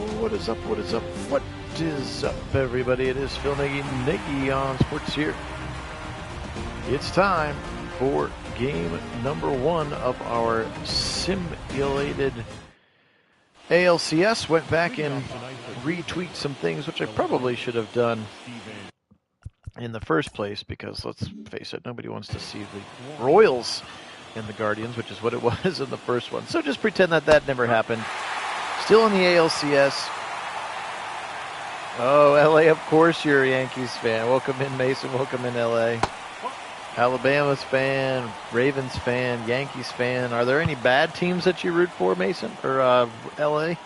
What is up? What is up? What is up, everybody? It is Phil Nagy on Sports here. It's time for game number 1 of our simulated ALCS. Went back and retweaked some things, which I probably should have done in the first place, because let's face it, nobody wants to see the Royals and the Guardians, which is what it was in the first one. So just pretend that that never happened. Still in the ALCS. Oh, LA, of course you're a Yankees fan. Welcome in, Mason. Welcome in, LA. Alabama's fan, Ravens fan, Yankees fan. Are there any bad teams that you root for, Mason? Or LA? I'm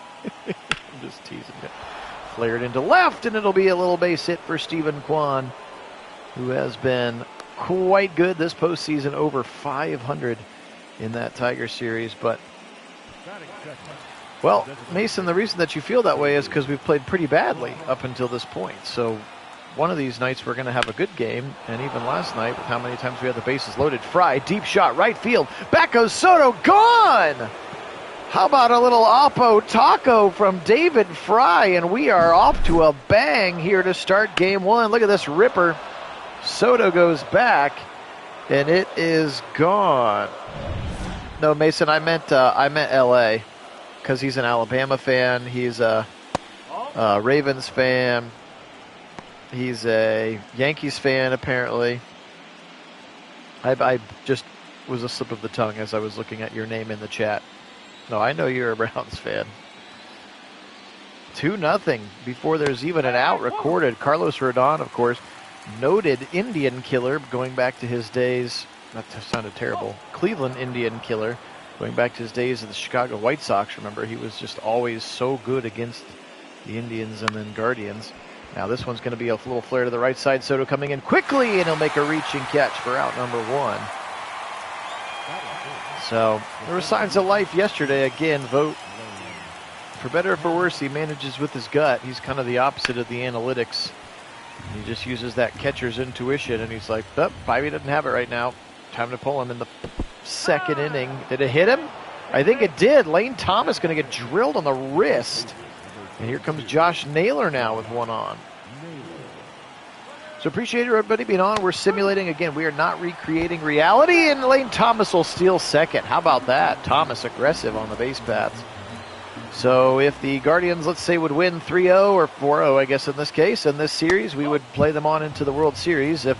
just teasing you. Flared into left, and it'll be a little base hit for Stephen Kwan, who has been quite good this postseason, over 500 in that Tiger series. But, well, Mason, the reason that you feel that way is because we've played pretty badly up until this point. So one of these nights we're going to have a good game, and even last night, with how many times we had the bases loaded. Fry, deep shot, right field. Back goes Soto, gone! How about a little Oppo Taco from David Fry, and we are off to a bang here to start game 1. Look at this ripper. Soto goes back, and it is gone. No, Mason, I meant LA, because he's an Alabama fan. He's a Ravens fan. He's a Yankees fan, apparently. I just was a slip of the tongue as I was looking at your name in the chat. No, I know you're a Browns fan. 2-0 before there's even an out recorded. Carlos Rodon, of course, noted Indian killer, going back to his days. That sounded terrible. Cleveland Indian killer, going back to his days of the Chicago White Sox. Remember, he was just always so good against the Indians and then Guardians. Now this one's going to be a little flare to the right side. Soto coming in quickly, and he'll make a reaching catch for out number 1. So there were signs of life yesterday. Again, vote for better or for worse, he manages with his gut. He's kind of the opposite of the analytics. He just uses that catcher's intuition, and he's like, oh, Bobby doesn't have it right now. Time to pull him in the second inning. Did it hit him? I think it did. Lane Thomas going to get drilled on the wrist. And here comes Josh Naylor now with one on. So appreciate everybody being on. We're simulating. Again, we are not recreating reality, and Lane Thomas will steal second. How about that? Thomas aggressive on the base paths. So if the Guardians, let's say, would win 3-0 or 4-0, I guess in this case, in this series, we would play them on into the World Series. If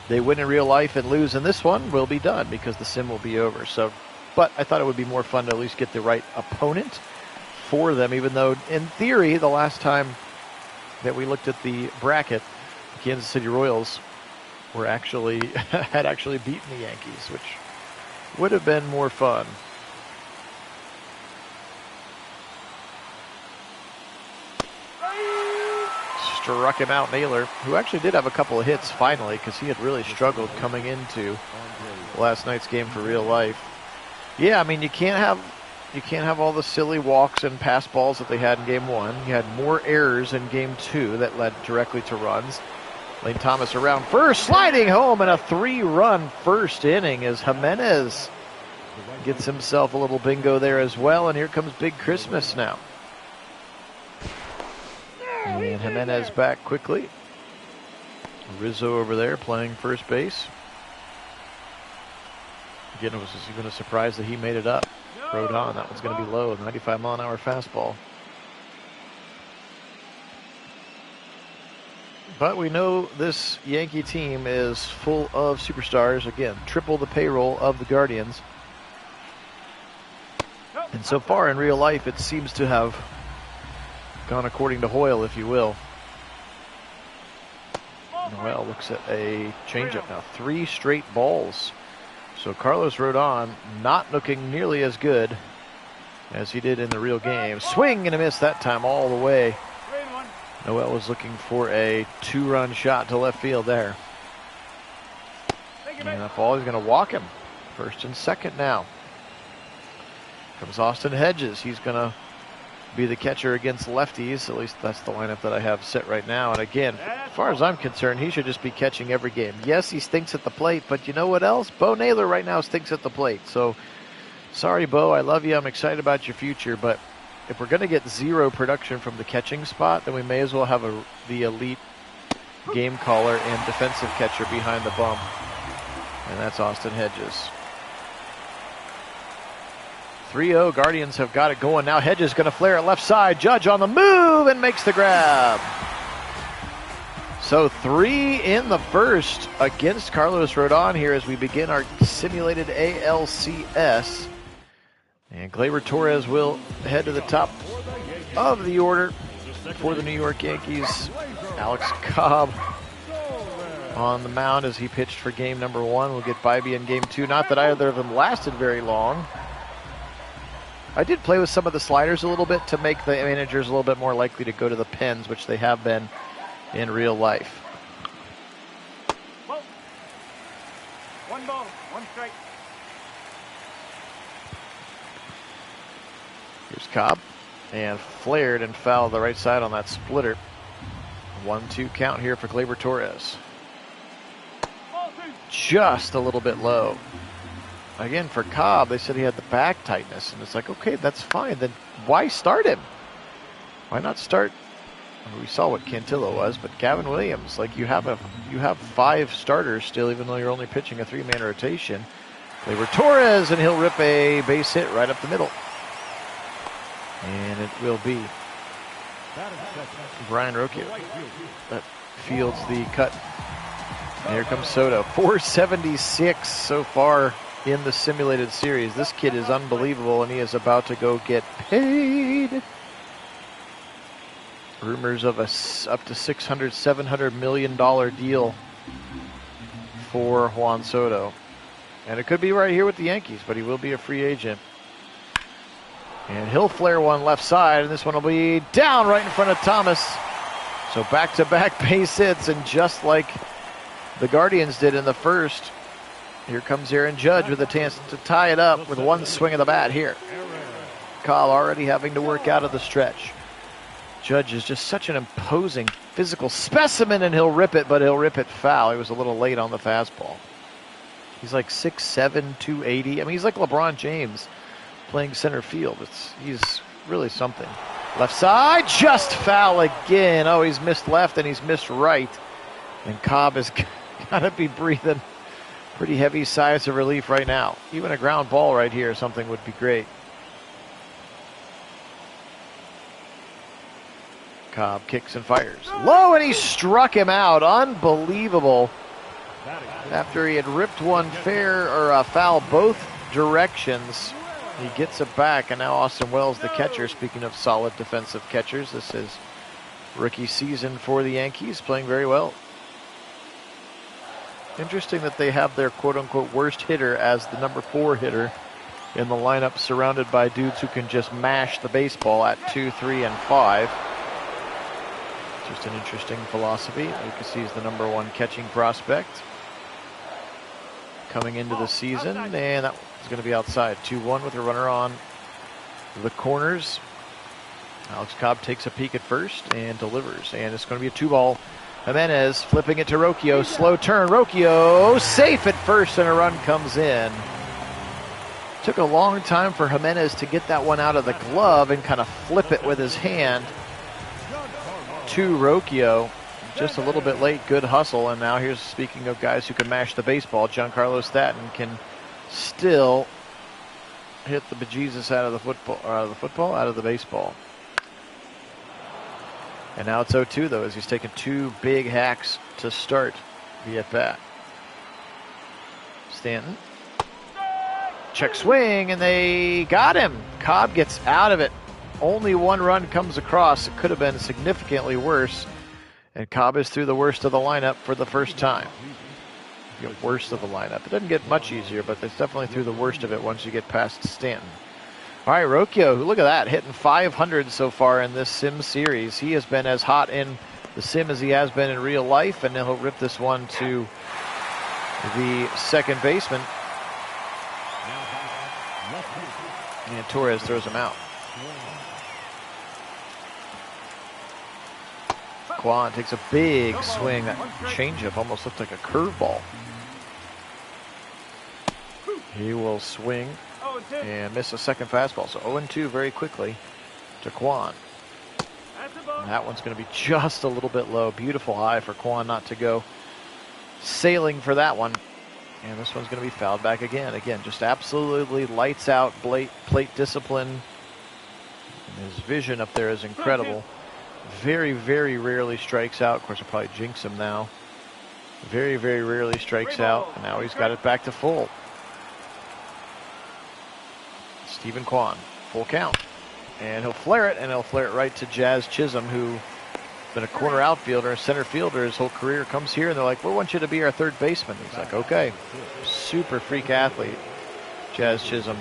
they win in real life and lose in this one, we'll be done because the sim will be over. So, but I thought it would be more fun to at least get the right opponent for them, even though in theory the last time that we looked at the bracket, the Kansas City Royals were actually had actually beaten the Yankees, which would have been more fun. Struck him out, Naylor, who actually did have a couple of hits finally, because he had really struggled coming into last night's game for real life. Yeah, I mean, you can't have all the silly walks and pass balls that they had in game 1. You had more errors in game 2 that led directly to runs. Lane Thomas around first, sliding home, and a 3-run first inning as Jimenez gets himself a little bingo there as well. And here comes Big Christmas now. And Jimenez back quickly. Rizzo over there playing first base. Again, it was even a surprise that he made it up. Rodon, that one's going to be low, 95-mile-an-hour fastball. But we know this Yankee team is full of superstars. Again, triple the payroll of the Guardians. And so far in real life, it seems to have gone according to Hoyle, if you will. Noel looks at a changeup now. 3 straight balls. So Carlos Rodon not looking nearly as good as he did in the real game. Swing and a miss that time all the way. Noel was looking for a 2-run shot to left field there. And that ball, he's going to walk him. First and second now. Comes Austin Hedges. He's going to be the catcher against lefties. At least that's the lineup that I have set right now. And again, as far as I'm concerned, he should just be catching every game. Yes, he stinks at the plate, but you know what else? Bo Naylor right now stinks at the plate. So sorry, Bo. I love you. I'm excited about your future, but if we're going to get zero production from the catching spot, then we may as well have the elite game caller and defensive catcher behind the bump. And that's Austin Hedges. 3-0, Guardians have got it going. Now Hedges going to flare it left side. Judge on the move and makes the grab. So 3 in the first against Carlos Rodon here as we begin our simulated ALCS. And Gleyber Torres will head to the top of the order for the New York Yankees. Alex Cobb on the mound as he pitched for game number 1. We'll get Bybee in game 2. Not that either of them lasted very long. I did play with some of the sliders a little bit to make the managers a little bit more likely to go to the pens, which they have been in real life. One ball, one strike. Here's Cobb, and flared and fouled the right side on that splitter. 1-2 count here for Gleyber Torres. Just a little bit low. Again, for Cobb, they said he had the back tightness, and it's like, okay, that's fine. Then why start him? Why not start? I mean, we saw what Cantillo was, but Gavin Williams, like you have 5 starters still, even though you're only pitching a 3-man rotation. Gleyber Torres, and he'll rip a base hit right up the middle. And it will be Brian Rocchio that fields the cut. And here comes Soto. 476 so far in the simulated series. This kid is unbelievable, and he is about to go get paid. Rumors of a up to $600, $700 million deal for Juan Soto. And it could be right here with the Yankees, but he will be a free agent. And he'll flare one left side, and this one will be down right in front of Thomas. So back-to-back base hits, and just like the Guardians did in the first, here comes Aaron Judge with a chance to tie it up with one swing of the bat here. Cobb already having to work out of the stretch. Judge is just such an imposing physical specimen, and he'll rip it, but he'll rip it foul. He was a little late on the fastball. He's like 6'7", 280. I mean, he's like LeBron James playing center field. He's really something. Left side, just foul again. Oh, he's missed left and he's missed right. And Cobb has got to be breathing pretty heavy sighs of relief right now. Even a ground ball right here, something would be great. Cobb kicks and fires. Low, and he struck him out. Unbelievable. After he had ripped one foul both directions, he gets it back, and now Austin Wells, the catcher. Speaking of solid defensive catchers, this is rookie season for the Yankees, playing very well. Interesting that they have their quote-unquote worst hitter as the number 4 hitter in the lineup, surrounded by dudes who can just mash the baseball at 2, 3, and 5. Just an interesting philosophy. Lucas is the number 1 catching prospect coming into the season, and that is going to be outside. 2-1 with a runner on the corners. Alex Cobb takes a peek at first and delivers, and it's going to be a 2-ball. Jimenez flipping it to Rocchio. Slow turn. Rocchio safe at first, and a run comes in. Took a long time for Jimenez to get that one out of the glove and kind of flip it with his hand to Rocchio. Just a little bit late. Good hustle. And now here's, speaking of guys who can mash the baseball, Giancarlo Stanton can still hit the bejesus out of the baseball. And now it's 0-2 though, as he's taken 2 big hacks to start the at-bat. Stanton. Check swing, and they got him. Cobb gets out of it. Only 1 run comes across. It could have been significantly worse. And Cobb is through the worst of the lineup for the first time. The worst of the lineup. It doesn't get much easier, but it's definitely through the worst of it once you get past Stanton. All right, Rocchio, look at that, hitting 500 so far in this sim series. He has been as hot in the sim as he has been in real life, and he'll rip this one to the second baseman. And Torres throws him out. Kwan takes a big swing. That changeup almost looked like a curveball. He will swing and miss a second fastball. So 0-2 very quickly to Kwan. And that one's going to be just a little bit low. Beautiful high for Kwan not to go sailing for that one. And this one's going to be fouled back again. Again, just absolutely lights out plate discipline. And his vision up there is incredible. Very, very rarely strikes out. Of course, I'll probably jinx him now. Very, very rarely strikes out. And now he's got it back to full. Stephen Kwan, full count. And he'll flare it, and he'll flare it right to Jazz Chisholm, who's been a corner outfielder, a center fielder his whole career, comes here, and they're like, we want you to be our third baseman. He's like, okay. Super freak athlete, Jazz Chisholm.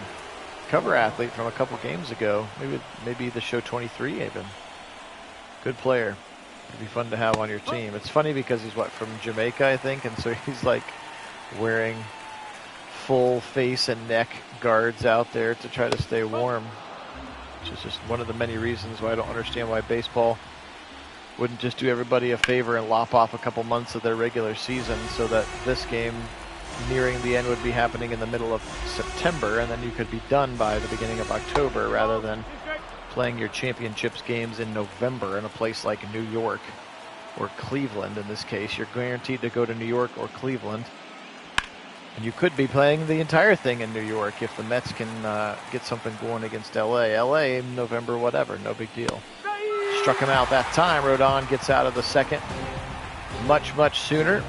Cover athlete from a couple games ago. Maybe the show 23 even. Good player. It'd be fun to have on your team. It's funny because he's, from Jamaica, I think, and so he's like wearing full face and neck guards out there to try to stay warm. Which is just one of the many reasons why I don't understand why baseball wouldn't just do everybody a favor and lop off a couple months of their regular season so that this game nearing the end would be happening in the middle of September, and then you could be done by the beginning of October rather than playing your championships games in November in a place like New York or Cleveland. In this case, you're guaranteed to go to New York or Cleveland. And you could be playing the entire thing in New York if the Mets can get something going against LA. LA, November, whatever, no big deal. Struck him out that time. Rodon gets out of the second much, much sooner.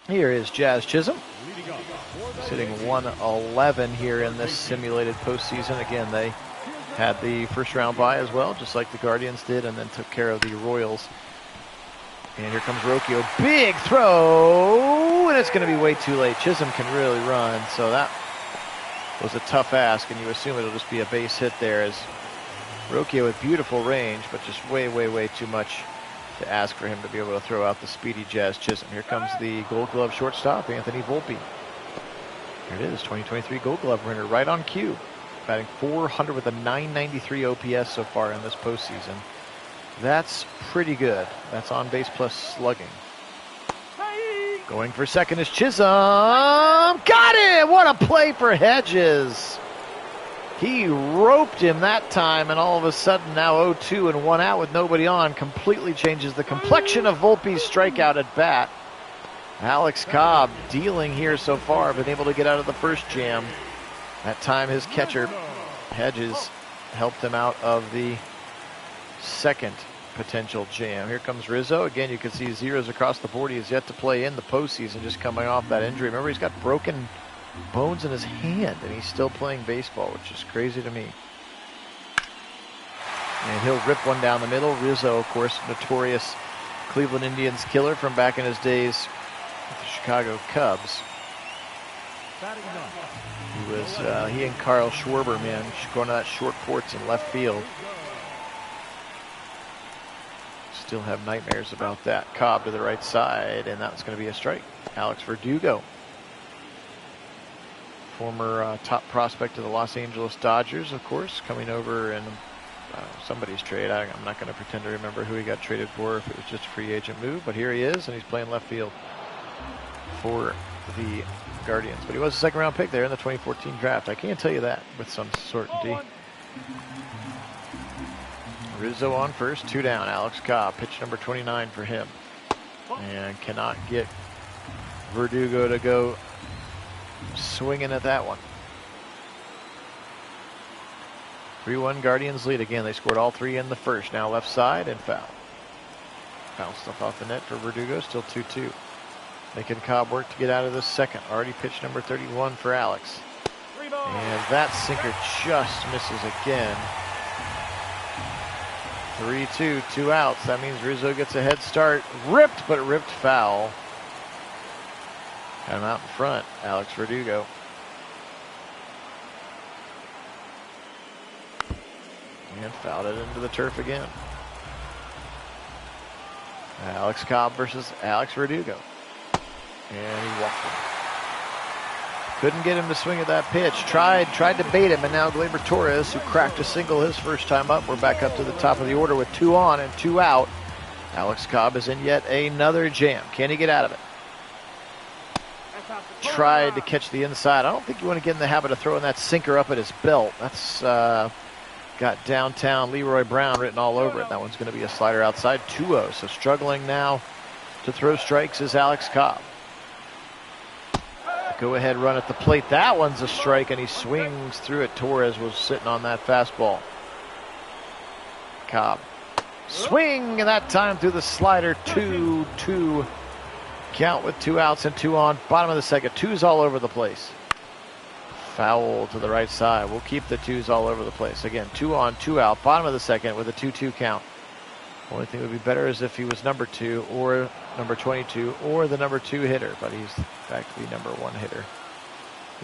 Here is Jazz Chisholm. Sitting 111 here in this simulated postseason. Again, they had the first round bye as well, just like the Guardians did, and then took care of the Royals. And here comes Rocchio. Big throw, and it's going to be way too late. Chisholm can really run, so that was a tough ask, and you assume it'll just be a base hit there as Rocchio with beautiful range, but just way, way, way too much to ask for him to be able to throw out the speedy Jazz Chisholm. Here comes the Gold Glove shortstop, Anthony Volpe. Here it is, 2023 Gold Glove winner, right on cue. Batting .400 with a .993 OPS so far in this postseason. That's pretty good. That's on base plus slugging. Going for second is Chisholm. Got it! What a play for Hedges. He roped him that time, and all of a sudden now 0-2 and 1 out with nobody on. Completely changes the complexion of Volpe's strikeout at bat. Alex Cobb dealing here so far, been able to get out of the first jam. That time his catcher, Hedges, helped him out of the second potential jam. Here comes Rizzo. Again, you can see zeros across the board. He has yet to play in the postseason, just coming off that injury. Remember, he's got broken bones in his hand, and he's still playing baseball, which is crazy to me. And he'll rip one down the middle. Rizzo, of course, notorious Cleveland Indians killer from back in his days with the Chicago Cubs. He and Carl Schwarber, man, going to that short porch in left field. Still have nightmares about that. Cobb to the right side, and that's going to be a strike. Alex Verdugo, former top prospect of the Los Angeles Dodgers, of course, coming over in somebody's trade. I'm not going to pretend to remember who he got traded for, if it was just a free agent move, but here he is, and he's playing left field for the Guardians. But he was a second round pick there in the 2014 draft. I can't tell you that with some certainty. Rizzo on first, 2 down. Alex Cobb, pitch number 29 for him. And cannot get Verdugo to go swinging at that one. 3-1 Guardians lead. Again, they scored all 3 in the first. Now left side and foul. Bounced off the net for Verdugo, still 2-2. Making Cobb work to get out of this second. Already pitch number 31 for Alex. And that sinker just misses again. 3-2, 2 outs. That means Rizzo gets a head start. Ripped, but ripped foul. Got him out in front, Alex Verdugo. And fouled it into the turf again. Alex Cobb versus Alex Verdugo. And he walked him. Couldn't get him to swing at that pitch. Tried to bait him, and now Gleyber Torres, who cracked a single his first time up. We're back up to the top of the order with 2 on and 2 out. Alex Cobb is in yet another jam. Can he get out of it? Tried to catch the inside. I don't think you want to get in the habit of throwing that sinker up at his belt. That's got downtown Leroy Brown written all over it. That one's going to be a slider outside, 2-0. So struggling now to throw strikes is Alex Cobb. Go ahead run at the plate. That one's a strike, and he swings through it. Torres was sitting on that fastball. Cobb. Swing, and that time through the slider. 2-2. Count with 2 outs and 2 on. Bottom of the second. 2's all over the place. Foul to the right side. We'll keep the 2's all over the place. Again, 2 on, 2 out. Bottom of the second with a 2-2 count. Only thing that would be better is if he was number 2 or number 22 or the number 2 hitter, but he's back to be number 1 hitter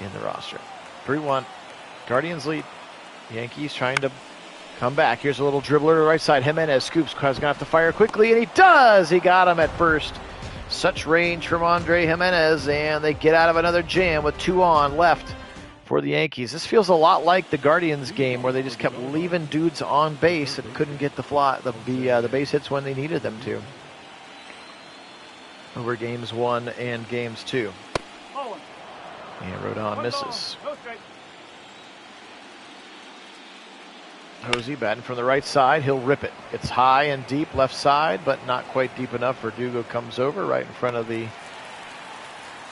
in the roster. 3-1. Guardians lead. Yankees trying to come back. Here's a little dribbler to the right side. Jimenez scoops. He's going to have to fire quickly, and he does. He got him at first. Such range from Andre Jimenez, and they get out of another jam with 2 on left for the Yankees. This feels a lot like the Guardians game where they just kept leaving dudes on base and couldn't get the base hits when they needed them to. Over games 1 and games 2. And Rodon misses. Hosey batting from the right side. He'll rip it. It's high and deep left side, but not quite deep enough. Verdugo comes over right in front of the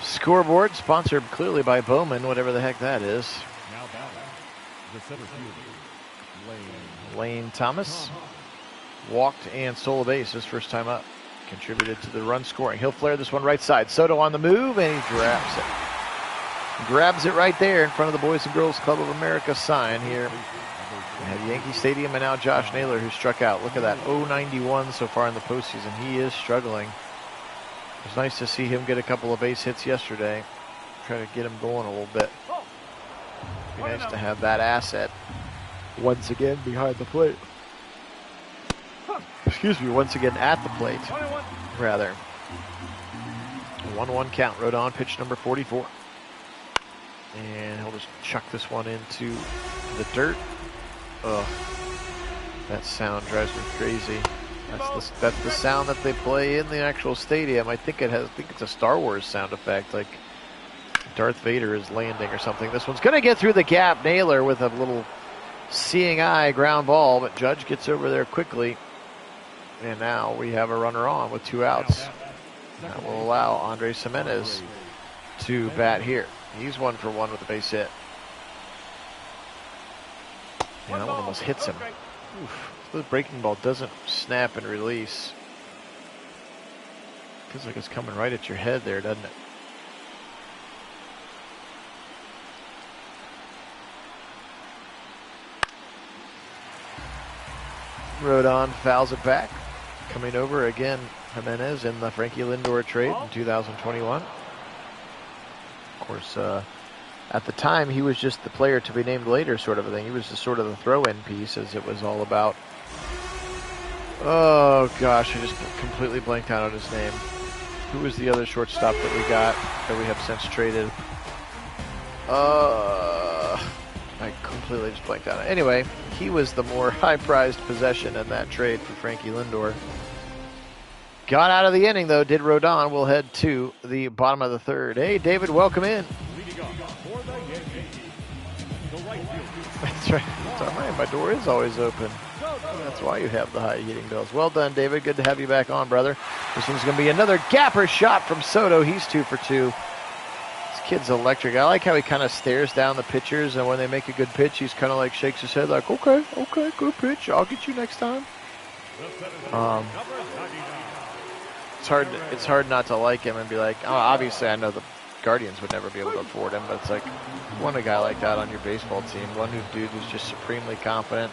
scoreboard, sponsored clearly by Bowman, whatever the heck that is. Now batting, the center fielder, Lane Thomas walked and stole a base his first time up. Contributed to the run scoring. He'll flare this one right side. Soto on the move, and he grabs it. Grabs it right there in front of the Boys and Girls Club of America sign here at Yankee Stadium, and now Josh Naylor, who struck out. Look at that, 0-91 so far in the postseason. He is struggling. It was nice to see him get a couple of base hits yesterday. Try to get him going a little bit. Be nice to have that asset once again behind the plate. Excuse me, once again at the plate, rather. 1-1 count. Rodon, pitch number 44. And he'll just chuck this one into the dirt. Ugh. That sound drives me crazy. That's the sound that they play in the actual stadium. I think it's a Star Wars sound effect, like Darth Vader is landing or something. This one's gonna get through the gap. Naylor with a little seeing eye ground ball, but Judge gets over there quickly. And now we have a runner on with 2 outs. That will allow Andres Jimenez to bat here. He's 1 for 1 with a base hit. Yeah, that one almost hits him. Oof. The breaking ball doesn't snap and release. Feels like it's coming right at your head there, doesn't it? Rodon fouls it back. Coming over again, Jimenez in the Frankie Lindor trade in 2021. Of course, at the time, he was just the player to be named later sort of a thing. He was just sort of the throw-in piece, as it was all about. Oh, gosh, I just completely blanked out on his name. Who was the other shortstop that we got, that we have since traded? I completely just blanked out. Anyway, he was the more high-prized possession in that trade for Frankie Lindor. Got out of the inning, though, did Rodon. We'll head to the bottom of the third. Hey, David, welcome in. That's right. It's all right. My door is always open. That's why you have the high heating bills. Well done, David. Good to have you back on, brother. This one's going to be another gapper shot from Soto. He's 2 for 2. This kid's electric. I like how he kind of stares down the pitchers, and when they make a good pitch, he's kind of like shakes his head like, okay, good pitch. I'll get you next time. It's hard not to like him and be like, oh, obviously I know the Guardians would never be able to afford him, but it's like, you want a guy like that on your baseball team, one dude who's just supremely confident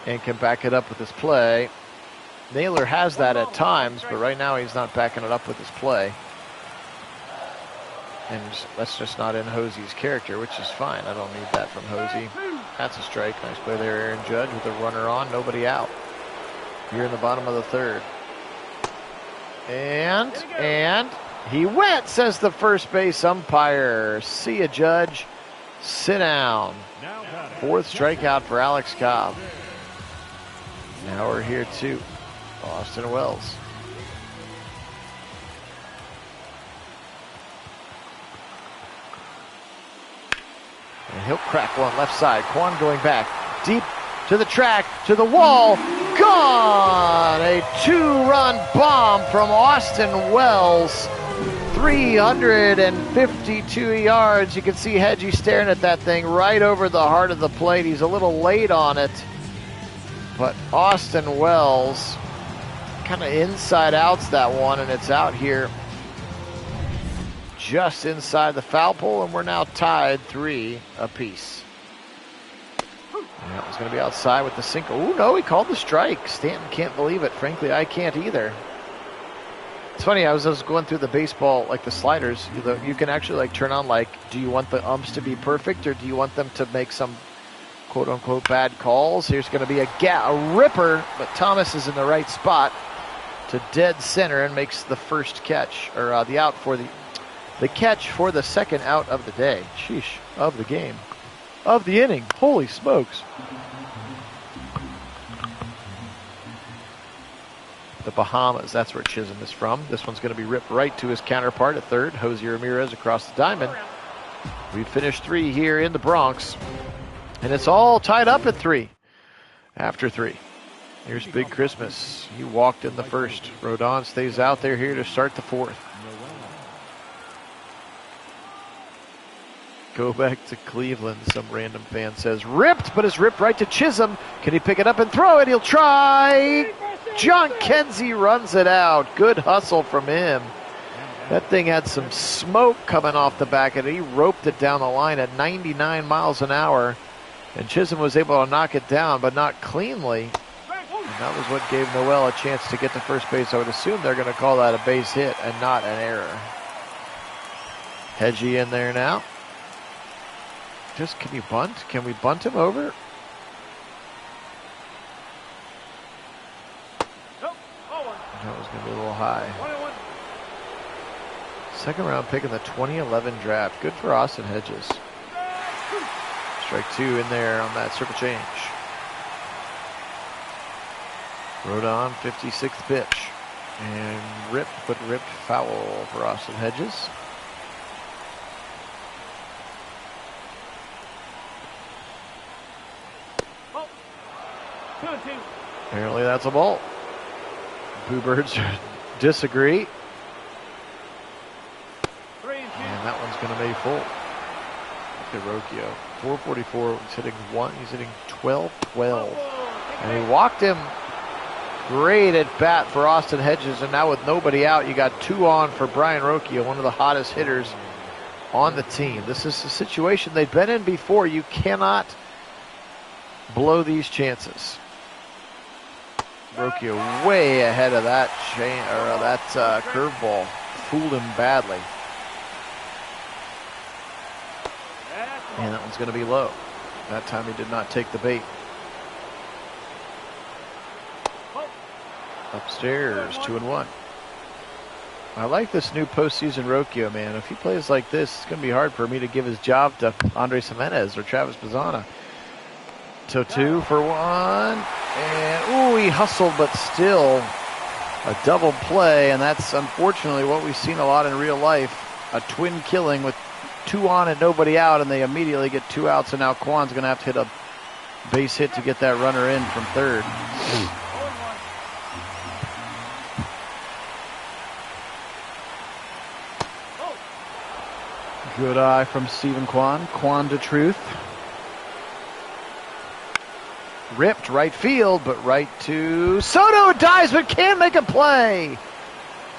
and can back it up with his play. Naylor has that at times, but right now he's not backing it up with his play. And that's just not in Hosey's character, which is fine. I don't need that from Hosey. That's a strike. Nice play there, Aaron Judge, with a runner on, nobody out. Here in the bottom of the third. And he went, says the first base umpire. See ya, Judge. Sit down. 4th strikeout for Alex Cobb. Now we're here to Austin Wells. And he'll crack one left side. Kwan going back. Deep to the track, to the wall, gone! A 2-run bomb from Austin Wells. 352 yards. You can see Hedgie staring at that thing right over the heart of the plate. He's a little late on it. But Austin Wells kind of inside outs that one, and it's out here just inside the foul pole, and we're now tied 3 apiece. And that was going to be outside with the sinker. Oh, no, he called the strike. Stanton can't believe it. Frankly, I can't either. It's funny, I was going through the baseball, like the sliders. You can actually like turn on, like, do you want the umps to be perfect, or do you want them to make some quote-unquote bad calls? Here's going to be a ripper, but Thomas is in the right spot to dead center and makes the first catch, or the out for the catch for the second out of the day. Sheesh, of the game. Of the inning. Holy smokes. The Bahamas, that's where Chisholm is from. This one's going to be ripped right to his counterpart at third. Jose Ramirez across the diamond. We finished 3 here in the Bronx. And it's all tied up at 3 after 3. Here's Big Christmas. He walked in the first. Rodon stays out there here to start the 4th. Go back to Cleveland, some random fan says. Ripped, but it's ripped right to Chisholm. Can he pick it up and throw it? He'll try. John Kenzie runs it out. Good hustle from him. That thing had some smoke coming off the back, and he roped it down the line at 99 miles an hour. And Chisholm was able to knock it down, but not cleanly. And that was what gave Noel a chance to get to first base. I would assume they're going to call that a base hit and not an error. Hedgie in there now. Can you bunt? Can we bunt him over? That was going to be a little high. Second round pick in the 2011 draft. Good for Austin Hedges. Strike 2 in there on that circle change. Rodon, 56th pitch. And ripped foul for Austin Hedges. Apparently that's a ball. Boo Birds disagree. And that one's going to be full. Look at Rocchio. 444. He's hitting 12-12. And he walked him. Great at bat for Austin Hedges. And now with nobody out, you got 2 on for Brian Rocchio, one of the hottest hitters on the team. This is a situation they've been in before. You cannot blow these chances. Rocchio way ahead of that curveball. Fooled him badly. And that one's going to be low. That time he did not take the bait. Upstairs, 2-1. I like this new postseason Rocchio, man. If he plays like this, it's going to be hard for me to give his job to Andres Jimenez or Travis Bazzana. So 2 for 1. And, ooh, he hustled, but still a double play. And that's unfortunately what we've seen a lot in real life. A twin killing with 2 on and nobody out, and they immediately get 2 outs. And now Kwan's going to have to hit a base hit to get that runner in from third. Good eye from Stephen Kwan. Kwan to truth. Ripped right field, but right to Soto. Dives, but can't make a play.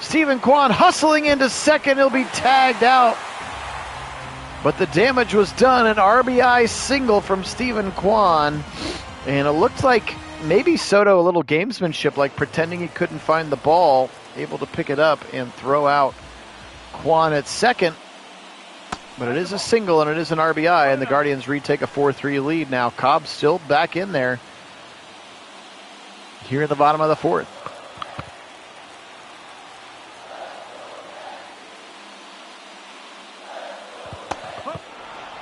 Stephen Kwan hustling into second. He'll be tagged out. But the damage was done. An RBI single from Stephen Kwan. And it looked like maybe Soto a little gamesmanship, like pretending he couldn't find the ball, able to pick it up and throw out Kwan at second. But it is a single and it is an RBI, and the Guardians retake a 4-3 lead now. Cobb's still back in there here in the bottom of the 4th.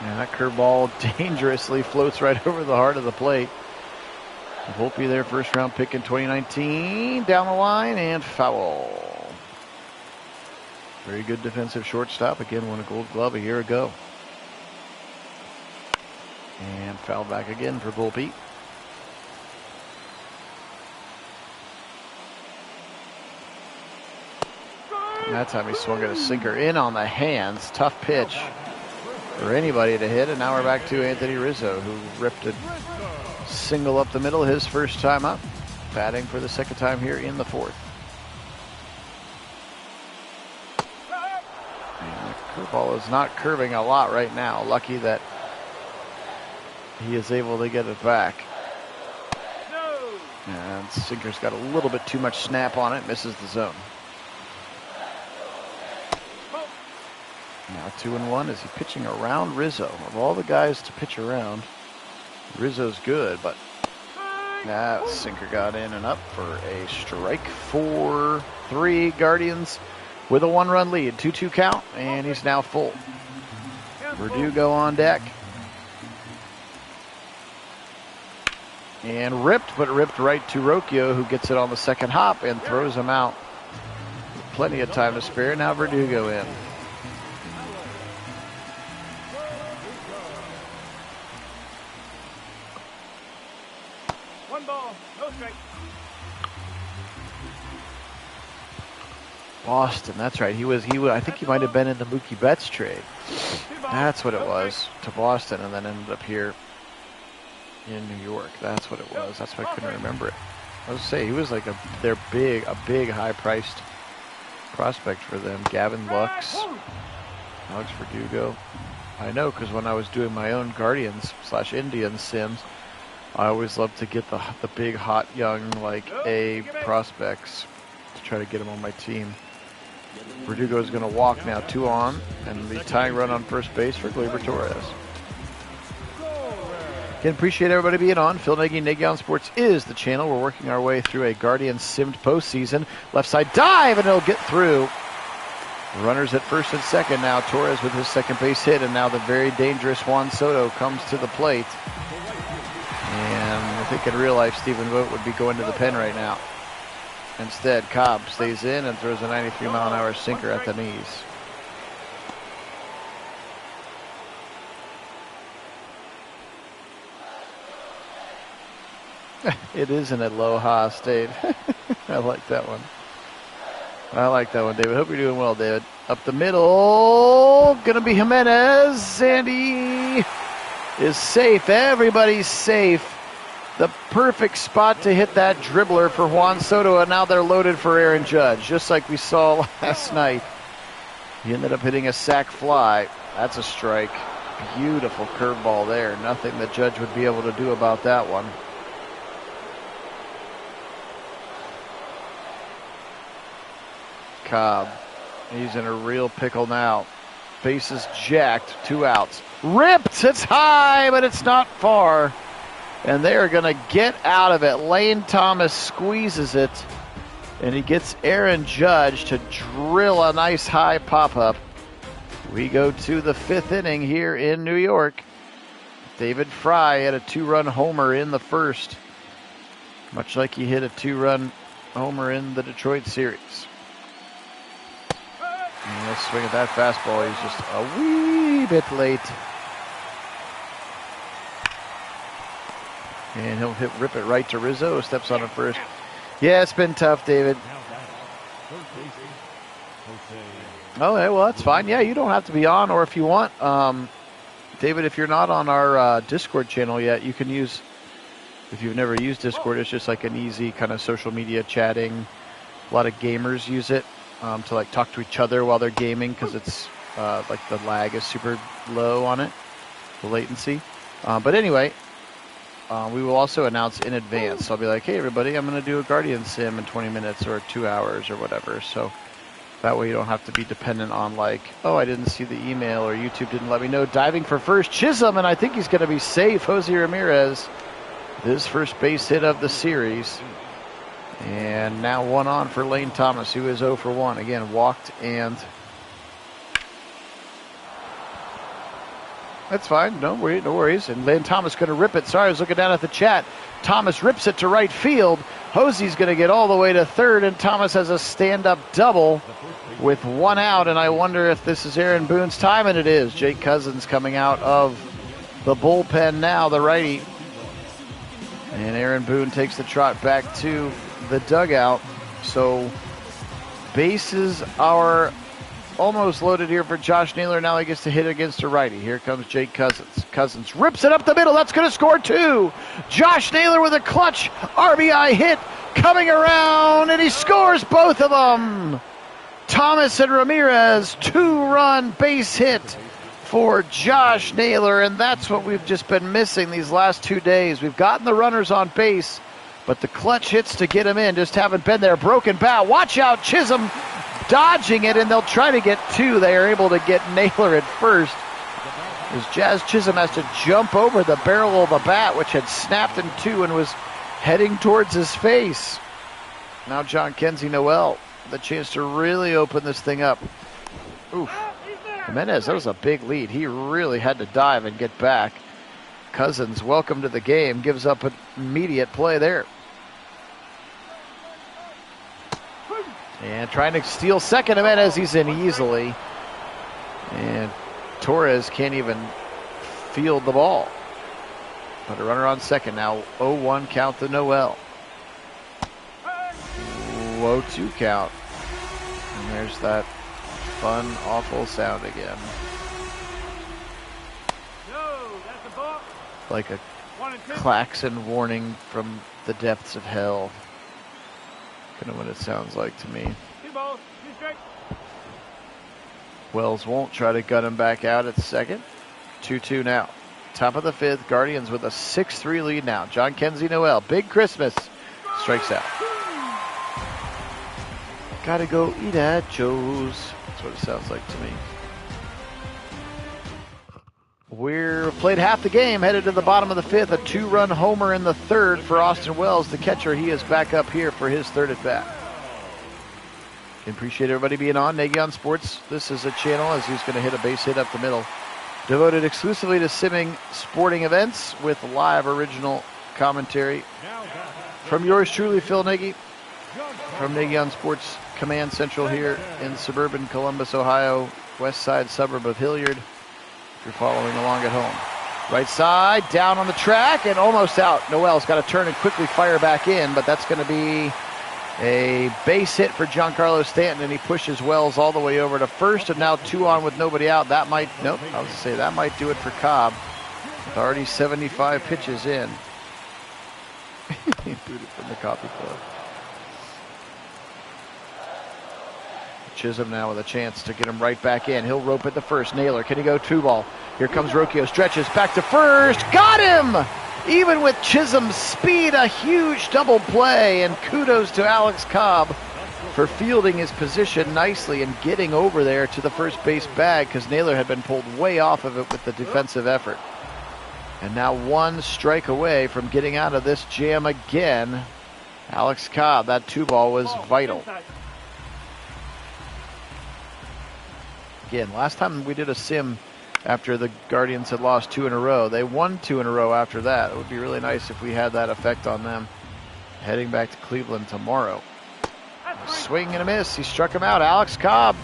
And that curveball dangerously floats right over the heart of the plate. Volpe, their first round pick in 2019, down the line and foul. Very good defensive shortstop. Again, won a Gold Glove a year ago. And foul back again for Volpe. That time he swung at a sinker in on the hands. Tough pitch for anybody to hit. And now we're back to Anthony Rizzo, who ripped a single up the middle his first time up. Batting for the second time here in the fourth. And the curveball is not curving a lot right now. Lucky that he is able to get it back. And sinker's got a little bit too much snap on it. Misses the zone. Now 2-1. Is he pitching around Rizzo? Of all the guys to pitch around, Rizzo's good, but that sinker got in and up for a strike. 4-3 Guardians with a 1-run lead. 2-2 count, and he's now full. Verdugo on deck. And ripped, but ripped right to Rocchio, who gets it on the second hop and throws him out. Plenty of time to spare. Now Verdugo in. Boston, that's right. He was. I think he might have been in the Mookie Betts trade. That's what it was, to Boston, and then ended up here in New York. That's what it was. That's why I couldn't remember it. I was say he was like a big high-priced prospect for them. Gavin Lux, Alex Verdugo. I know, because when I was doing my own Guardians/Indians sims, I always loved to get the big, hot, young, like A prospects to try to get them on my team. Verdugo is going to walk now, 2 on, and the tying run on first base for Gleyber Torres. Again, appreciate everybody being on. Phil Nagy, Nagy on Sports is the channel. We're working our way through a Guardians simmed postseason. Left side dive, and it'll get through. Runners at first and second now. Torres with his second base hit, and now the very dangerous Juan Soto comes to the plate. And I think in real life, Stephen Vogt would be going to the pen right now. Instead, Cobb stays in and throws a 93-mile-an-hour sinker at the knees. It is an Aloha State. I like that one. I like that one, David. Hope you're doing well, David. Up the middle, gonna be Jimenez, and he is safe. Everybody's safe. The perfect spot to hit that dribbler for Juan Soto, and now they're loaded for Aaron Judge, just like we saw last night. He ended up hitting a sac fly. That's a strike. Beautiful curveball there. Nothing that Judge would be able to do about that one. Cobb, he's in a real pickle now. Bases jacked, 2 outs. Ripped, it's high, but it's not far. And they're going to get out of it. Lane Thomas squeezes it, and he gets Aaron Judge to drill a nice high pop-up. We go to the 5th inning here in New York. David Fry had a 2-run homer in the first, much like he hit a 2-run homer in the Detroit series. And let's swing at that fastball. He's just a wee bit late. And he'll rip it right to Rizzo, steps on it first. Yeah, it's been tough, David. Oh, yeah, well, that's fine. Yeah, you don't have to be on, or if you want, David, if you're not on our Discord channel yet, you can use, if you've never used Discord, it's just like an easy kind of social media chatting. A lot of gamers use it to like talk to each other while they're gaming, because it's like the lag is super low on it, the latency. But anyway, we will also announce in advance. So I'll be like, hey, everybody, I'm going to do a Guardian sim in 20 minutes or 2 hours or whatever. So that way you don't have to be dependent on like, oh, I didn't see the email or YouTube didn't let me know. Diving for first, Chisholm, and I think he's going to be safe. Jose Ramirez, his first base hit of the series. And now 1 on for Lane Thomas, who is 0 for 1. Again, walked, and that's fine. No worries. And Lane Thomas going to rip it. Sorry, I was looking down at the chat. Thomas rips it to right field. Hosey's going to get all the way to third, and Thomas has a stand-up double with 1 out. And I wonder if this is Aaron Boone's time, and it is. Jake Cousins coming out of the bullpen now, the righty. And Aaron Boone takes the trot back to the dugout. So Bases are almost loaded here for Josh Naylor. Now he gets to hit against a righty. Here comes Jake Cousins. Cousins rips it up the middle. That's going to score 2. Josh Naylor with a clutch RBI hit coming around, and he scores both of them. Thomas and Ramirez, 2-run base hit for Josh Naylor, and that's what we've just been missing these last 2 days. We've gotten the runners on base, but the clutch hits to get him in just haven't been there. Broken bat. Watch out, Chisholm dodging it, and they'll try to get 2. They are able to get Naylor at first, as Jazz Chisholm has to jump over the barrel of the bat, which had snapped in 2 and was heading towards his face. Now John Kenzie Noel, the chance to really open this thing up. Oof. Jimenez, that was a big lead. He really had to dive and get back. Cousins, welcome to the game, gives up an immediate play there. And trying to steal second. Jimenez, he's in easily. And Torres can't even field the ball. But a runner on second now. 0-1 count to Noel. 0-2 count. And there's that fun, awful sound again. Like a klaxon warning from the depths of hell. Kind of what it sounds like to me. Wells won't try to gut him back out at second. 2-2 now. Top of the 5th. Guardians with a 6-3 lead now. John Kenzie Noel. Big Christmas. Strikes out. Gotta go eat at Joe's. That's what it sounds like to me. We're played half the game, headed to the bottom of the 5th. A 2-run homer in the 3rd for Austin Wells, the catcher. He is back up here for his 3rd at bat. Appreciate everybody being on. Nagy on Sports. This is a channel, as he's going to hit a base hit up the middle, devoted exclusively to simming sporting events with live original commentary from yours truly, Phil Nagy, from Nagy on Sports Command Central here in suburban Columbus, Ohio, west side suburb of Hilliard. If you're following along at home. Right side, down on the track, and almost out. Noel's got to turn and quickly fire back in, but that's going to be a base hit for Giancarlo Stanton, and he pushes Wells all the way over to first, and now 2 on with nobody out. That might, nope, I was going to say that might do it for Cobb. With already 75 pitches in. He booted from the coffee club. Chisholm now with a chance to get him right back in. He'll rope it to first. Naylor, can he go 2-ball? Here comes Rocchio, stretches back to first. Got him! Even with Chisholm's speed, a huge double play. And kudos to Alex Cobb for fielding his position nicely and getting over there to the first base bag, because Naylor had been pulled way off of it with the defensive effort. And now 1 strike away from getting out of this jam again. Alex Cobb, that 2-ball was vital. Again, last time we did a sim after the Guardians had lost 2 in a row, they won 2 in a row after that. It would be really nice if we had that effect on them heading back to Cleveland tomorrow. Swing and a miss. He struck him out. Alex Cobb,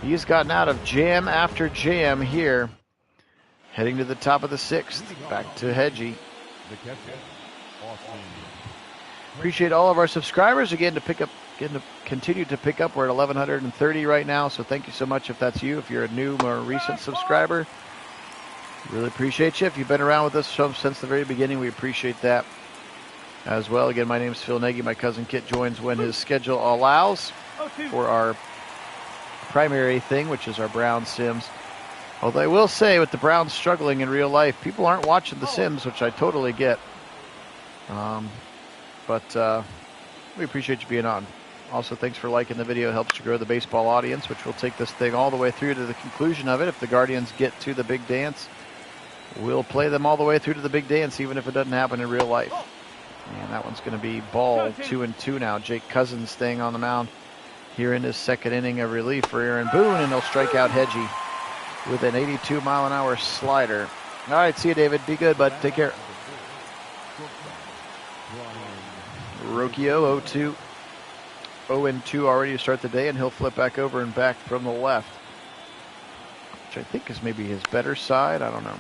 he's gotten out of jam after jam here. Heading to the top of the 6th. Back to Hedgie. Appreciate all of our subscribers. Again, to continue to pick up. We're at 1,130 right now, so thank you so much if that's you. If you're a new, more recent subscriber, really appreciate you. If you've been around with us since the very beginning, we appreciate that as well. Again, my name is Phil Nagy. My cousin Kit joins when his schedule allows for our primary thing, which is our Browns Sims. Although I will say, with the Browns struggling in real life, people aren't watching the Sims, which I totally get. But we appreciate you being on. Also, thanks for liking the video. It helps to grow the baseball audience, which will take this thing all the way through to the conclusion of it. If the Guardians get to the big dance, we'll play them all the way through to the big dance, even if it doesn't happen in real life. And that one's going to be ball 2-2 now. Jake Cousins staying on the mound here in his 2nd inning of relief for Aaron Boone, and he'll strike out Hedgie with an 82-mile-an-hour slider. All right, see you, David. Be good, bud. Take care. Rocchio 0-2. 0-2 already to start the day, and he'll flip back over and back from the left, which I think is maybe his better side. I don't know.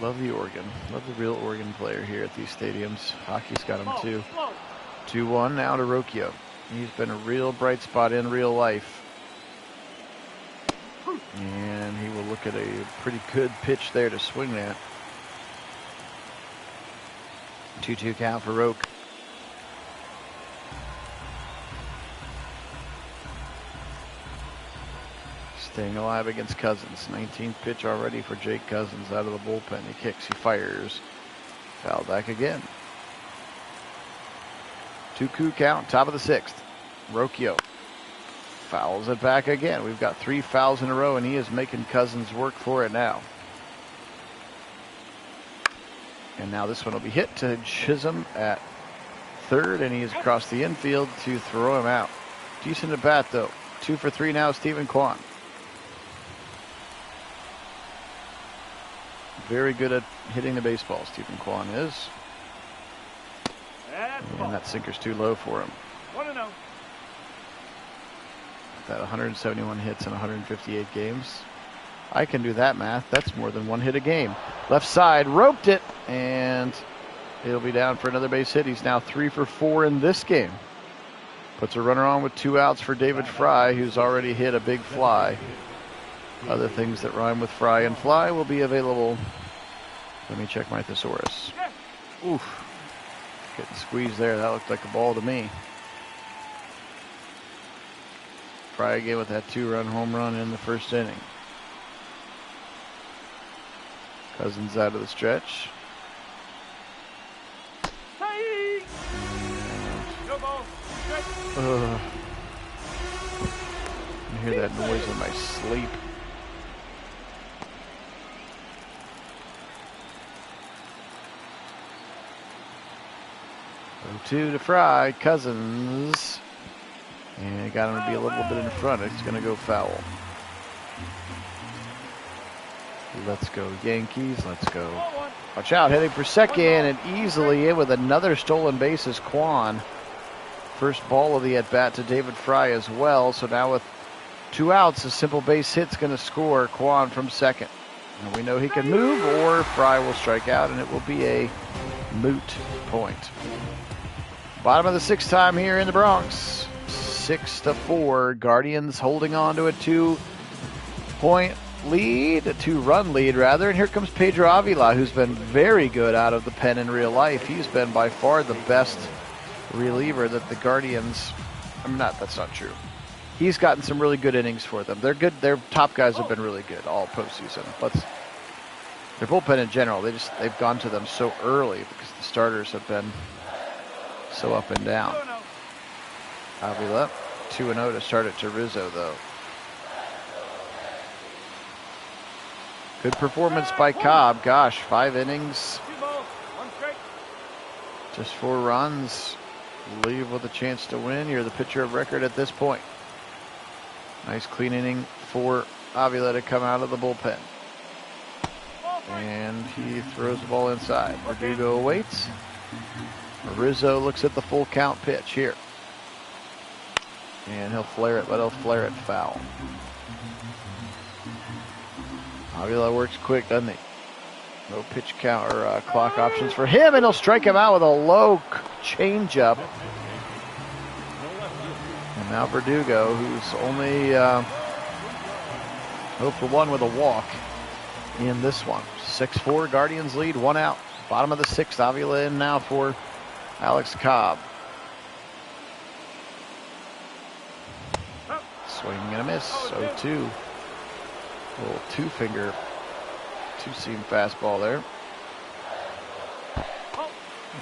Love the organ. Love the real organ player here at these stadiums. Hockey's got him too. 2-1 now to Rocchio. He's been a real bright spot in real life. And he will look at a pretty good pitch there to swing that. 2-2 count for Roque. Staying alive against Cousins. 19th pitch already for Jake Cousins out of the bullpen. He kicks, he fires. Foul back again. 2-2 count, top of the 6th. Rocchio fouls it back again. We've got 3 fouls in a row, and he is making Cousins work for it now. And now this one will be hit to Chisholm at third, and he is across the infield to throw him out. Decent at bat, though. 2 for 3 now, Stephen Kwan. Very good at hitting the baseball, Stephen Kwan is. And that sinker's too low for him. 1-0. That 171 hits in 158 games. I can do that math. That's more than 1 hit a game. Left side, roped it, and he'll be down for another base hit. He's now 3 for 4 in this game. Puts a runner on with 2 outs for David Fry, who's already hit a big fly. Other things that rhyme with fry and fly will be available. Let me check my thesaurus. Oof. Getting squeezed there. That looked like a ball to me. Fry again with that 2-run home run in the first inning. Cousins out of the stretch. I hear that noise in my sleep. Two to Fry. Cousins. And got him to be a little bit in front. It's going to go foul. Let's go Yankees. Let's go. Watch out. Heading for second and easily in with another stolen base is Kwan. First ball of the at-bat to David Fry as well. So now with 2 outs, a simple base hit's going to score Kwan from second. And we know he can move or Fry will strike out and it will be a moot point. Bottom of the 6th time here in the Bronx. 6-4. Guardians holding on to a 2-point lead, a 2-run lead rather. And here comes Pedro Avila, who's been very good out of the pen in real life. He's been by far the best reliever that the Guardians, that's not true. He's gotten some really good innings for them. They're good. Their top guys have been really good all postseason. But their bullpen in general, they've gone to them so early because the starters have been so up and down. Avila, 2-0 to start it to Rizzo, though. Good performance by Cobb. Gosh, 5 innings. Just 4 runs. Leave with a chance to win. You're the pitcher of record at this point. Nice clean inning for Avila to come out of the bullpen. And he throws the ball inside. Verdugo waits. Rizzo looks at the full count pitch here. And he'll flare it, but he'll flare it foul. Avila works quick, doesn't he? No pitch count or clock options for him, and he'll strike him out with a low changeup. And now Verdugo, who's only 0 for 1 with a walk in this one. 6-4, Guardians lead, 1 out. Bottom of the 6th, Avila in now for Alex Cobb. Swing and a miss, 0-2. Little 2-finger, 2-seam fastball there.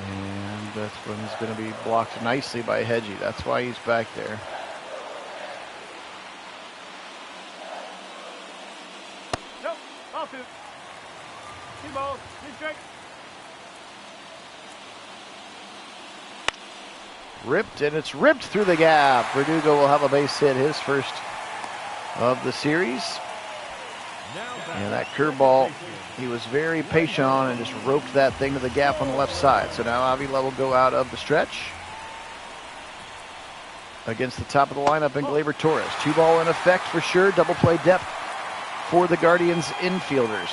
And that one's going to be blocked nicely by Hedgie. That's why he's back there. Nope, ball 2. 2 balls, 2 strikes. Ripped, and it's ripped through the gap. Verdugo will have a base hit, his first of the series. And that curveball, he was very patient on and just roped that thing to the gap on the left side. So now Avila will go out of the stretch against the top of the lineup in Gleyber Torres. 2-ball in effect for sure. Double play depth for the Guardians infielders.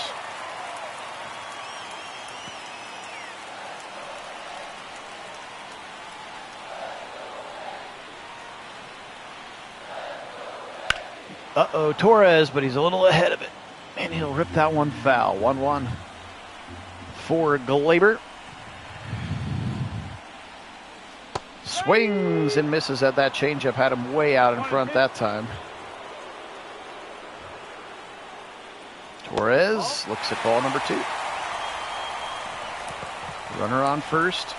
Uh-oh, Torres, but he's a little ahead of it. And he'll rip that one foul. 1-1 for Glaber. Swings and misses at that changeup. Had him way out in front that time. Torres looks at ball number 2. Runner on first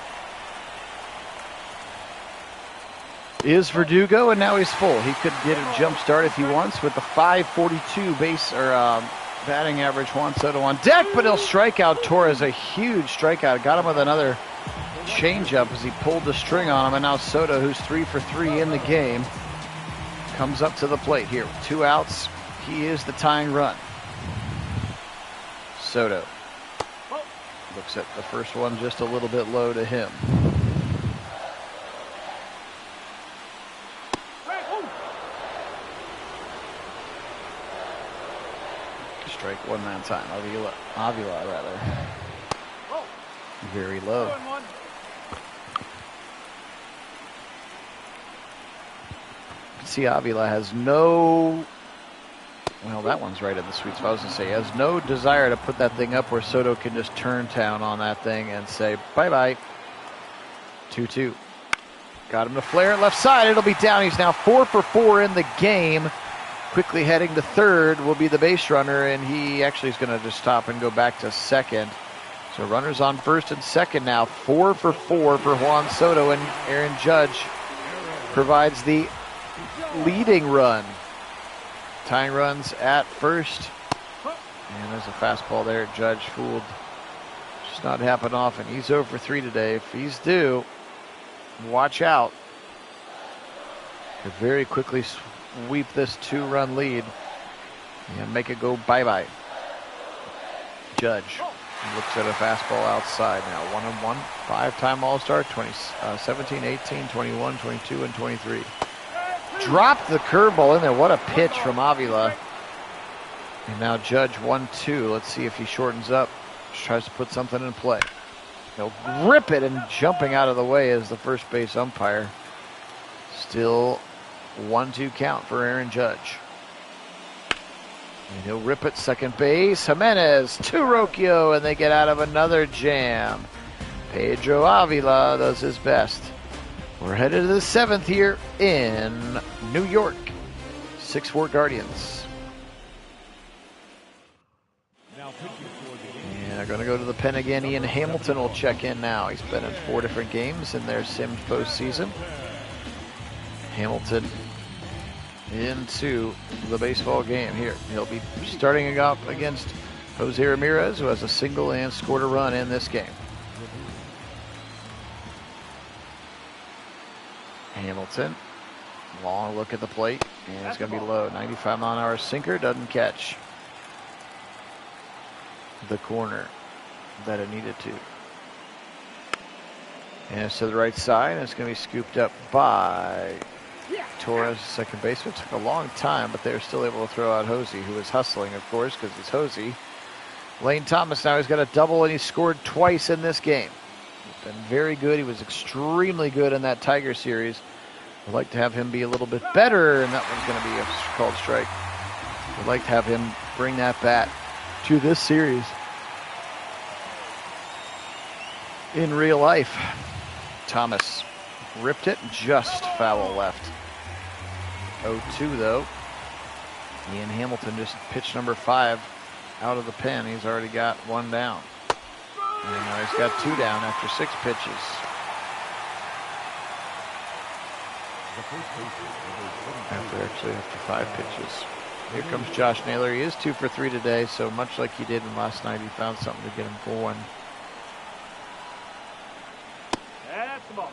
is Verdugo, and now he's full. He could get a jump start if he wants with the .542 base or batting average. Juan Soto on deck, but he'll strike out Torres. A huge strikeout. Got him with another changeup as he pulled the string on him, and now Soto, who's 3 for 3 in the game, comes up to the plate here with 2 outs. He is the tying run. Soto looks at the first one just a little bit low to him. Strike one that time. Avila rather. Very low. You can see Avila has no, well, that one's right in the sweet spot. I was going to say, he has no desire to put that thing up where Soto can just turn town on that thing and say, bye-bye. 2-2. Got him to flare it left side. It'll be down. He's now 4 for 4 in the game. Quickly heading to third will be the base runner, and he actually is going to just stop and go back to second. So runners on first and second now. 4 for 4 for Juan Soto, and Aaron Judge provides the leading run. Tying runs at first. And there's a fastball there. Judge fooled. Just not happen often. He's 0 for 3 today. If he's due, watch out. Could very quickly sweep this 2-run lead and make it go bye-bye. Judge looks at a fastball outside now. 1-1. 5-time All-Star. 17, 18, 21, 22, and 23. Dropped the curveball in there. What a pitch from Avila. And now Judge 1-2. Let's see if he shortens up. Just tries to put something in play. He'll rip it, and jumping out of the way is the first base umpire. Still 1-2 count for Aaron Judge. And he'll rip it second base. Jimenez to Rocchio, and they get out of another jam. Pedro Avila does his best. We're headed to the 7th here in New York. 6-4 Guardians. And they're going to go to the pen again. Ian Hamilton will check in now. He's been in 4 different games in their Sims postseason. Hamilton into the baseball game here. He'll be starting up against Jose Ramirez, who has a single and scored a run in this game. Hamilton, long look at the plate, and it's going to be low. 95-mile-an-hour sinker, doesn't catch the corner that it needed to. And it's to the right side, and it's going to be scooped up by Torres, second baseman. It took a long time, but they were still able to throw out Hosey, who was hustling, of course, because it's Hosey. Lane Thomas now, he's got a double, and he's scored twice in this game. He's been very good. He was extremely good in that Tiger series. I'd like to have him be a little bit better, and that one's going to be a called strike. I'd like to have him bring that bat to this series in real life. Thomas ripped it, just foul left. 0-2 though. Ian Hamilton just pitched number 5 out of the pen. He's already got 1 down. And now he's got 2 down after 6 pitches. After 5 pitches. Here comes Josh Naylor. He is 2 for 3 today, so much like he did in last night, he found something to get him going. That's the ball.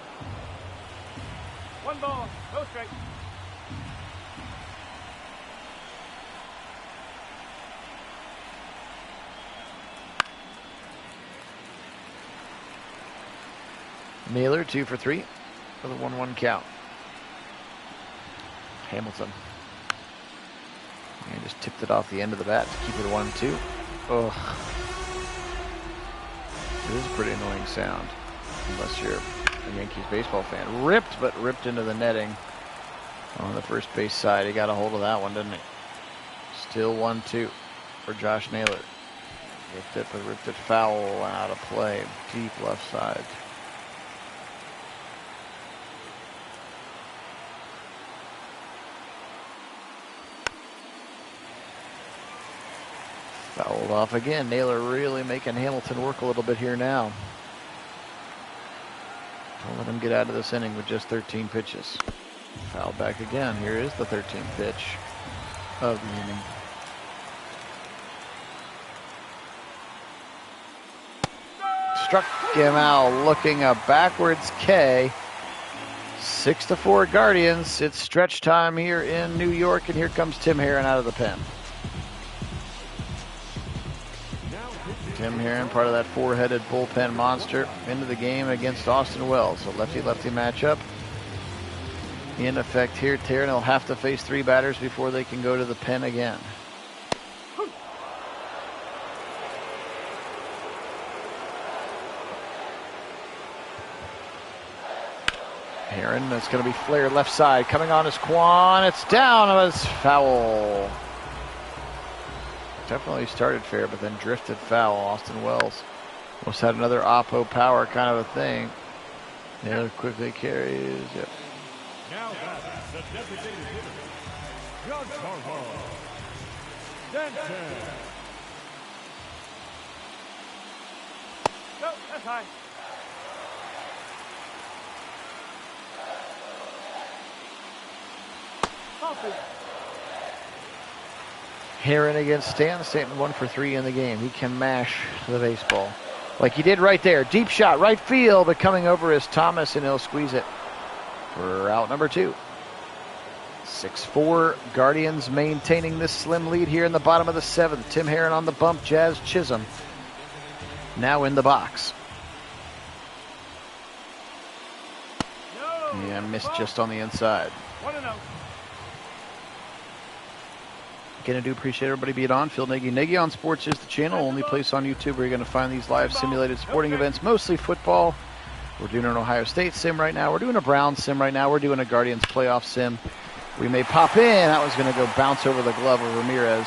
1 ball, no strike. Naylor 2 for 3 with a 1-1 count. Hamilton. And just tipped it off the end of the bat to keep it 1-2. Oh, it is a pretty annoying sound, unless you're a Yankees baseball fan. Ripped, but ripped into the netting on the first base side. He got a hold of that one, didn't he? Still 1-2 for Josh Naylor. Ripped it foul out of play. Deep left side. Fouled off again. Naylor really making Hamilton work a little bit here now. Don't let him get out of this inning with just 13 pitches. Foul back again. Here is the 13th pitch of the inning. Struck him out, looking a backwards K. 6-4 Guardians. It's stretch time here in New York, and here comes Tim Herron out of the pen. Tim Herron, part of that four-headed bullpen monster, into the game against Austin Wells. A lefty-lefty matchup in effect here. Herron will have to face 3 batters before they can go to the pen again. Herron, that's going to be flared left side. Coming on is Kwan. It's down. It was foul. Definitely started fair, but then drifted foul. Austin Wells almost had another Oppo power kind of a thing. Naylor quickly carries. Yep. Now that's the designated hitter, Judge Harbaugh. No, that's high. Herron against Stanton. Stanton 1 for 3 in the game. He can mash the baseball like he did right there. Deep shot, right field, but coming over is Thomas, and he'll squeeze it for out number 2. 6-4 Guardians maintaining this slim lead here in the bottom of the 7th. Tim Herron on the bump. Jazz Chisholm now in the box. Yeah, missed just on the inside. 1-0. Again, I do appreciate everybody being on. Phil Nagy. Nagy on Sports is the channel, only place on YouTube where you're going to find these live simulated sporting events, mostly football. We're doing an Ohio State sim right now. We're doing a Browns sim right now. We're doing a Guardians playoff sim. We may pop in. That was going to go bounce over the glove of Ramirez.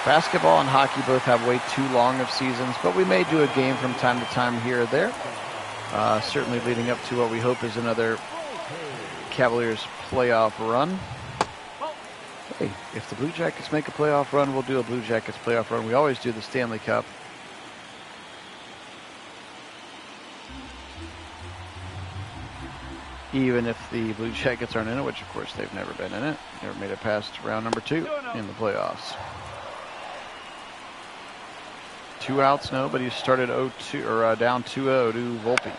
Basketball and hockey both have way too long of seasons, but we may do a game from time to time here or there. Certainly leading up to what we hope is another Cavaliers playoff run. Hey, if the Blue Jackets make a playoff run, we'll do a Blue Jackets playoff run. We always do the Stanley Cup. Even if the Blue Jackets aren't in it, which of course they've never been in it. Never made it past round number 2 in the playoffs. 2 outs, no, but he started 0-2 or down 2-0 to Volpe.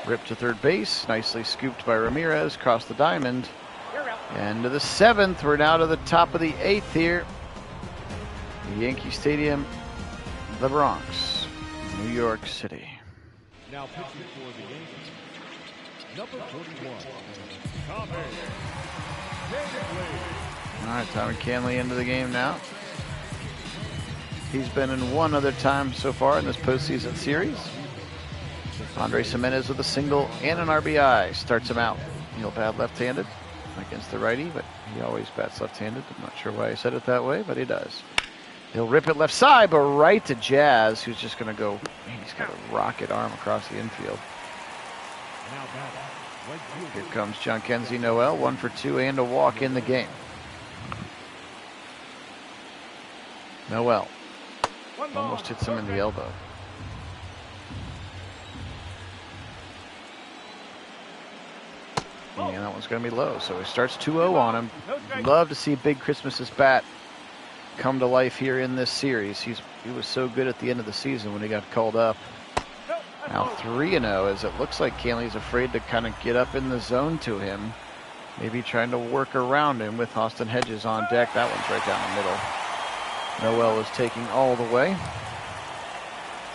Ripped to third base, nicely scooped by Ramirez, crossed the diamond. And to the 7th, we're now to the top of the 8th here. Yankee Stadium, the Bronx, New York City. Now pitching for the Yankees, number 41, Tommy Kahnle. All right, Tommy Kahnle into the game now. He's been in one other time so far in this postseason series. Andres Gimenez with a single and an RBI starts him out. He'll bat left-handed against the righty, but he always bats left-handed. I'm not sure why he said it that way, but he does. He'll rip it left side, but right to Jazz, who's just going to go, he's got a rocket arm across the infield. Here comes John Kenzie Noel, 1 for 2 and a walk in the game. Noel almost hits him in the elbow. And that one's going to be low, so he starts 2-0 on him. Love to see Big Christmas's bat come to life here in this series. He was so good at the end of the season when he got called up. Now 3-0, as it looks like Kahnle's afraid to kind of get up in the zone to him. Maybe trying to work around him with Austin Hedges on deck. That one's right down the middle. Noel is taking all the way.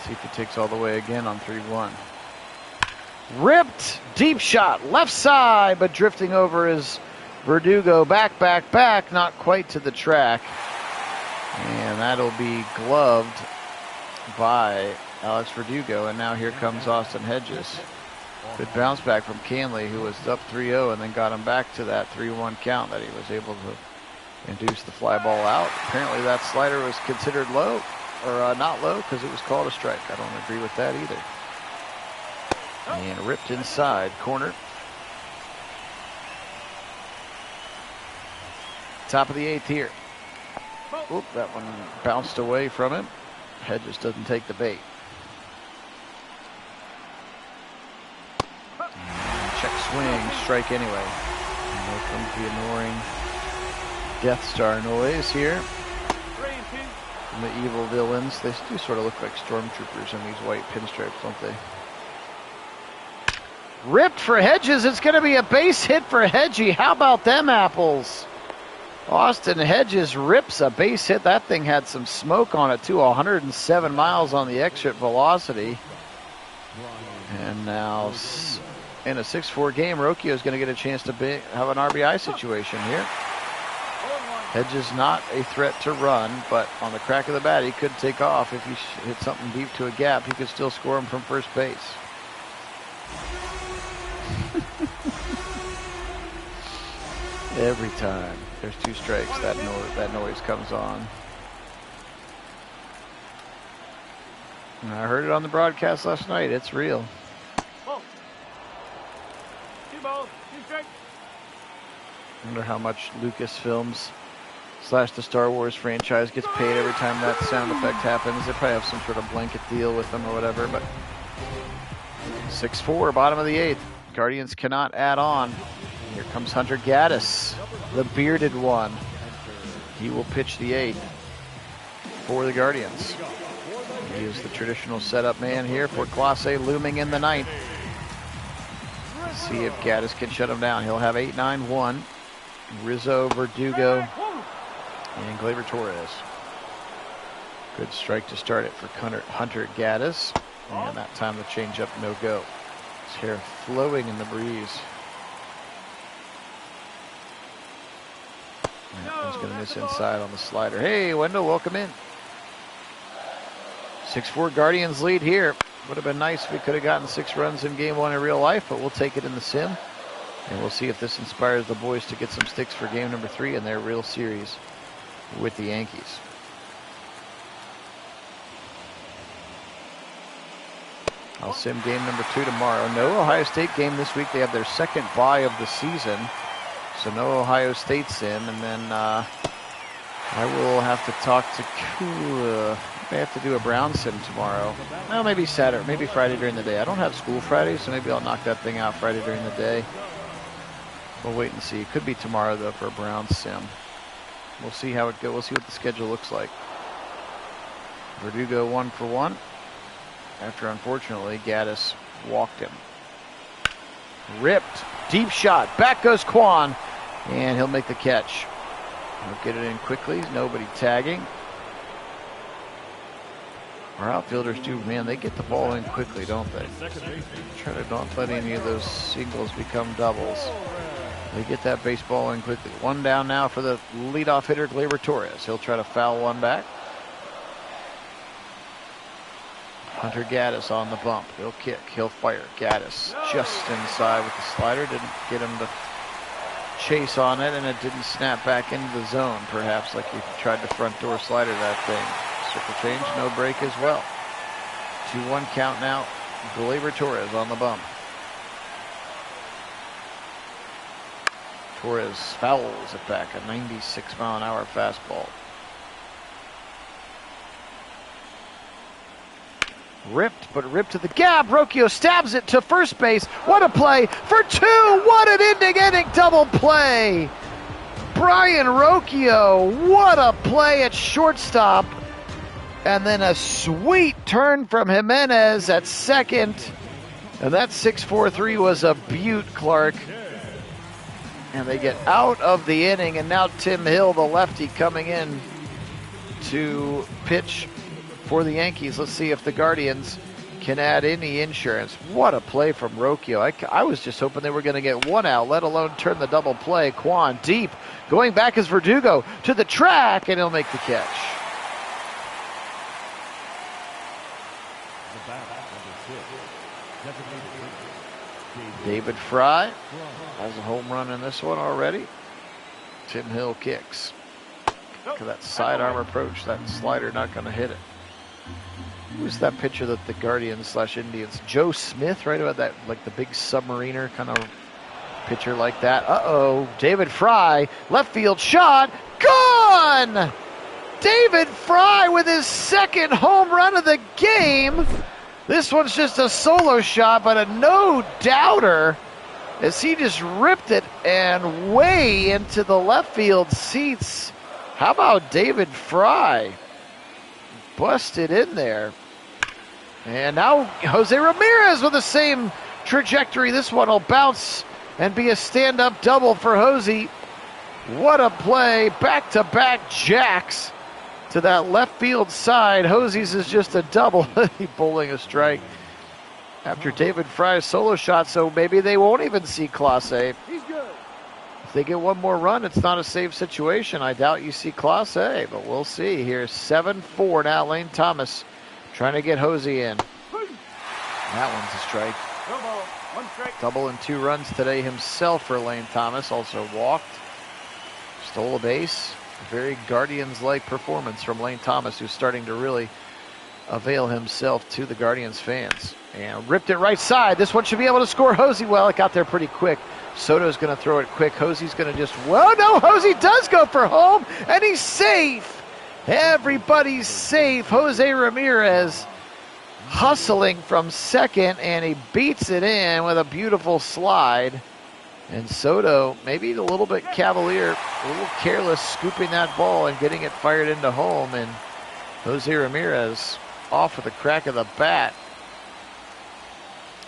See if he takes all the way again on 3-1. Ripped, deep shot, left side, but drifting over is Verdugo. Back, not quite to the track. And that'll be gloved by Alex Verdugo. And now here comes Austin Hedges. Good bounce back from Kahnle, who was up 3-0 and then got him back to that 3-1 count that he was able to Induce the fly ball out. Apparently that slider was considered low, or not low, because it was called a strike. I don't agree with that either. And ripped inside, corner. Top of the 8th here. Oop, that one bounced away from him. Hedges doesn't take the bait. Check swing, strike anyway. And there comes the annoying Death Star noise here. From the evil villains. They do sort of look like stormtroopers in these white pinstripes, don't they? Ripped for Hedges. It's going to be a base hit for Hedgie. How about them apples? Austin Hedges rips a base hit. That thing had some smoke on it too. 107 miles on the exit velocity. And now in a 6-4 game, Rocchio is going to get a chance to have an RBI situation here. Hedges not a threat to run, but on the crack of the bat, he could take off. If he hit something deep to a gap, he could still score him from first base. Every time there's 2 strikes, that noise comes on. And I heard it on the broadcast last night. It's real. 2 balls, 2 strikes. I wonder how much Lucasfilms / the Star Wars franchise gets paid every time that sound effect happens. They probably have some sort of blanket deal with them or whatever. But 6-4, bottom of the 8th. Guardians cannot add on. Here comes Hunter Gaddis, the bearded one. He will pitch the 8th for the Guardians. He is the traditional setup man here for Class A looming in the 9th. Let's see if Gaddis can shut him down. He'll have 8-9-1. Rizzo, Verdugo, and Gleyber Torres. Good strike to start it for Hunter Gaddis. And that time the changeup no-go. His hair flowing in the breeze. That one's going to miss inside on the slider. Hey, Wendell, welcome in. 6-4 Guardians lead here. Would have been nice if we could have gotten 6 runs in game 1 in real life, but we'll take it in the sim. And we'll see if this inspires the boys to get some sticks for game number 3 in their real series with the Yankees. I'll sim game number 2 tomorrow. No Ohio State game this week. They have their 2nd bye of the season. So no Ohio State sim. And then I will have to talk to I have to do a Brown sim tomorrow. Well, maybe Saturday, maybe Friday during the day. I don't have school Friday, so maybe I'll knock that thing out Friday during the day. We'll wait and see. It could be tomorrow, though, for a Brown sim. We'll see how it goes. We'll see what the schedule looks like. Verdugo 1 for 1. After, unfortunately, Gaddis walked him. Ripped. Deep shot. Back goes Quan. And he'll make the catch. He'll get it in quickly. Nobody tagging. Our outfielders do, man, they get the ball in quickly, don't they? Try to not let any of those singles become doubles. They get that baseball in quickly. 1 down now for the leadoff hitter, Gleyber Torres. He'll try to foul one back. Hunter Gaddis on the bump. He'll kick. He'll fire. Gaddis just inside with the slider. Didn't get him to chase on it, and it didn't snap back into the zone, perhaps like he tried to front door slider that thing. Circle change, no break as well. 2-1 count now. Gleyber Torres on the bump. Torres fouls it back, a 96-mile-an-hour fastball. Ripped, but ripped to the gap. Rocchio stabs it to first base. What a play for 2. What an inning double play. Brian Rocchio, what a play at shortstop. And then a sweet turn from Jimenez at second. And that 6-4-3 was a beaut, Clark. And they get out of the inning. And now Tim Hill, the lefty, coming in to pitch for the Yankees. Let's see if the Guardians can add any insurance. What a play from Rocchio. I was just hoping they were going to get 1 out, let alone turn the double play. Quan deep. Going back is Verdugo to the track, and he'll make the catch. David Fry has a home run in this one already. Tim Hill kicks. Look at that sidearm approach. That slider not going to hit it. Who's that pitcher that the Guardians / Indians? Joe Smith, right about that, like the big submariner kind of pitcher like that. Uh-oh, David Fry, left field shot, gone! David Fry with his second home run of the game. This one's just a solo shot, but a no-doubter as he just ripped it and way into the left field seats. How about David Fry? Busted in there. And now Jose Ramirez with the same trajectory. This one will bounce and be a stand-up double for Jose. What a play. Back-to-back jacks to that left field side. Jose's is just a double. He bowling a strike after David Fry's solo shot, so maybe they won't even see Clase. He's good. If they get one more run, it's not a safe situation. I doubt you see Clase, but we'll see. Here's 7-4 now. Lane Thomas trying to get Jose in. That one's a strike. No ball. One strike. Double and 2 runs today himself for Lane Thomas. Also walked. Stole a base. A very Guardians-like performance from Lane Thomas, who's starting to really avail himself to the Guardians fans. And ripped it right side. This one should be able to score Jose. Well, it got there pretty quick. Soto's going to throw it quick. Jose's going to just, whoa, no, Jose does go for home, and he's safe. Everybody's safe. Jose Ramirez hustling from second, and he beats it in with a beautiful slide. And Soto, maybe a little bit cavalier, a little careless, scooping that ball and getting it fired into home. And Jose Ramirez off with the crack of the bat,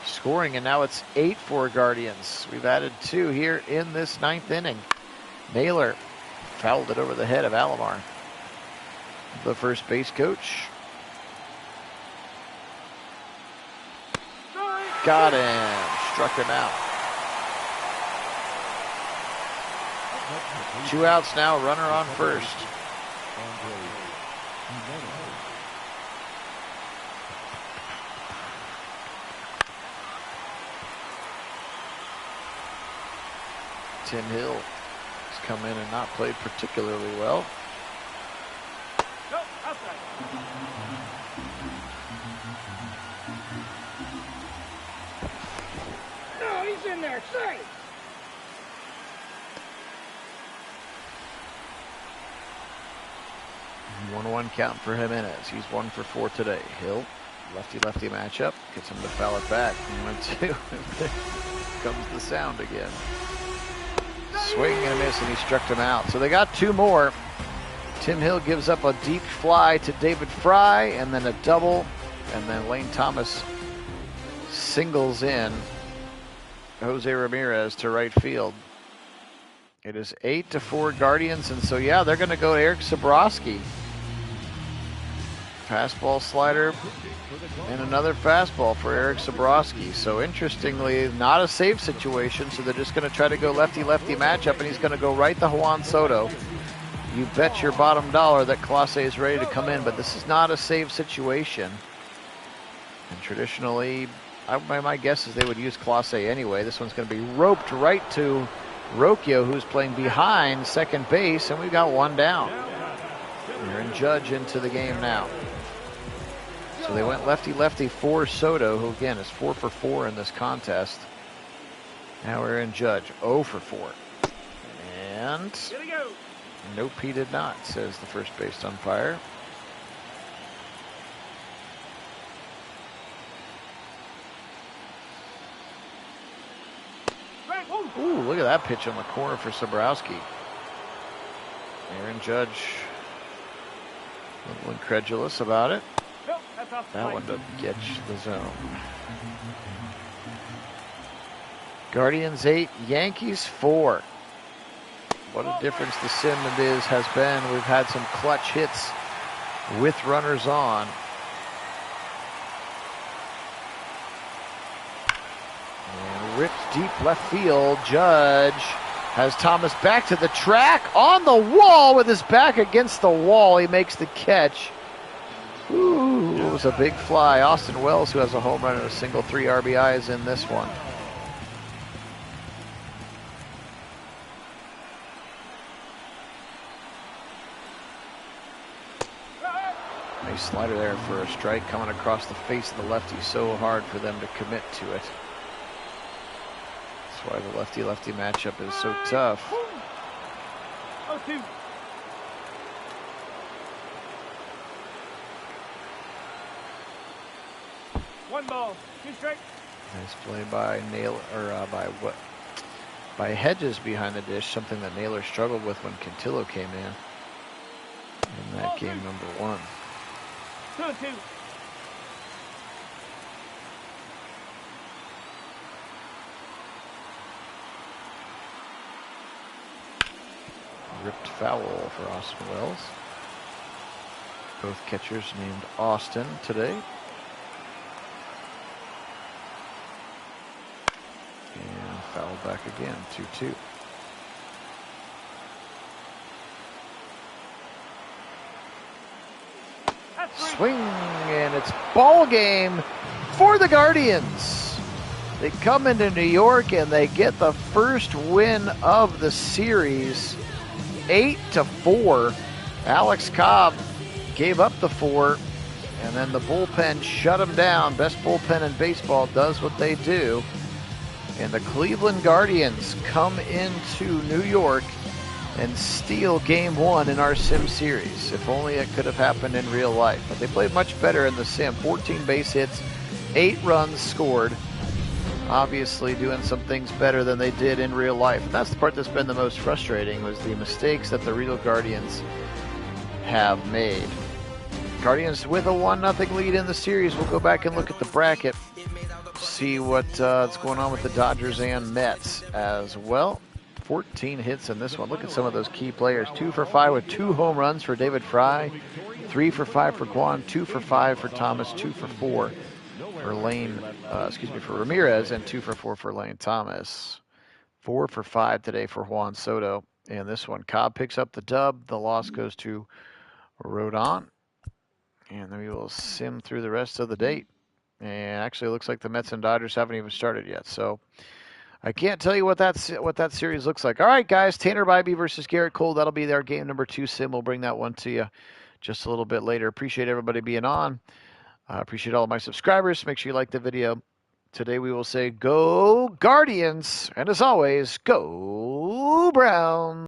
scoring, and now it's 8-4 Guardians. We've added 2 here in this 9th inning. Naylor fouled it over the head of Alomar, the first base coach. Got him, struck him out. 2 outs now, runner on first. Tim Hill has come in and not played particularly well. No, outside. No, he's in there. Safe. 1-1 count for Jimenez. He's 1 for 4 today. Hill, lefty-lefty matchup, gets him to foul it back. 1-2. Comes the sound again. Swing and a miss, and he struck him out. So they got 2 more. Tim Hill gives up a deep fly to David Fry, and then a double, and then Lane Thomas singles in Jose Ramirez to right field. It is 8-4 Guardians, and so yeah, they're going to go to Eric Sabrowski. Fastball, slider, and another fastball for Eric Sabrowski. So interestingly, not a safe situation, so they're just going to try to go lefty-lefty matchup, and he's going to go right to Juan Soto. You bet your bottom dollar that Clase is ready to come in, but this is not a safe situation. And traditionally, my guess is they would use Clase anyway. This one's going to be roped right to Rocchio, who's playing behind second base, and we've got 1 down. Aaron Judge into the game now. So they went lefty-lefty for Soto, who again is 4 for 4 in this contest. Now Aaron Judge 0 for 4. And Here we go. nope, he did not, says the first base umpire. Ooh, look at that pitch on the corner for Sabrowski. Aaron Judge a little incredulous about it. Nope, that's off the That line. one doesn't get the zone. Guardians 8, Yankees 4. What a difference the sim and is has been. We've had some clutch hits with runners on. And ripped deep left field. Judge has Thomas back to the track, on the wall with his back against the wall. He makes the catch. Ooh, it was a big fly. Austin Wells, who has a home run and a single, 3 RBIs in this one. slider there for a strike coming across the face of the lefty. So hard for them to commit to it. That's why the lefty-lefty matchup is so tough. 0-2. One ball, 2 strikes. Nice play by by Hedges behind the dish, something that Naylor struggled with when Cantillo came in that game number 1. 2-2. Ripped foul for Austin Wells. Both catchers named Austin today. And foul back again, 2-2. Swing, and it's ball game for the Guardians. They come into New York and they get the first win of the series, 8-4. Alex Cobb gave up the 4, and then the bullpen shut him down. Best bullpen in baseball does what they do. And the Cleveland Guardians come into New York and steal game 1 in our sim series. If only it could have happened in real life. But they played much better in the sim. 14 base hits, 8 runs scored. Obviously doing some things better than they did in real life. And that's the part that's been the most frustrating, was the mistakes that the real Guardians have made. Guardians with a 1-0 lead in the series. We'll go back and look at the bracket, see what's going on with the Dodgers and Mets as well. 14 hits in this one. Look at some of those key players. 2 for 5 with 2 home runs for David Fry. 3 for 5 for Guan. 2 for 5 for Thomas. 2 for 4 for Ramirez, and 2 for 4 for Lane Thomas. 4 for 5 today for Juan Soto. And this one, Cobb picks up the dub. The loss goes to Rodon. And then we will sim through the rest of the date. And actually, it looks like the Mets and Dodgers haven't even started yet. So I can't tell you what that series looks like. All right, guys, Tanner Bybee versus Garrett Cole. That'll be their game number 2 sim. We'll bring that one to you just a little bit later. Appreciate everybody being on. Appreciate all of my subscribers. Make sure you like the video. Today we will say go Guardians. And as always, go Browns.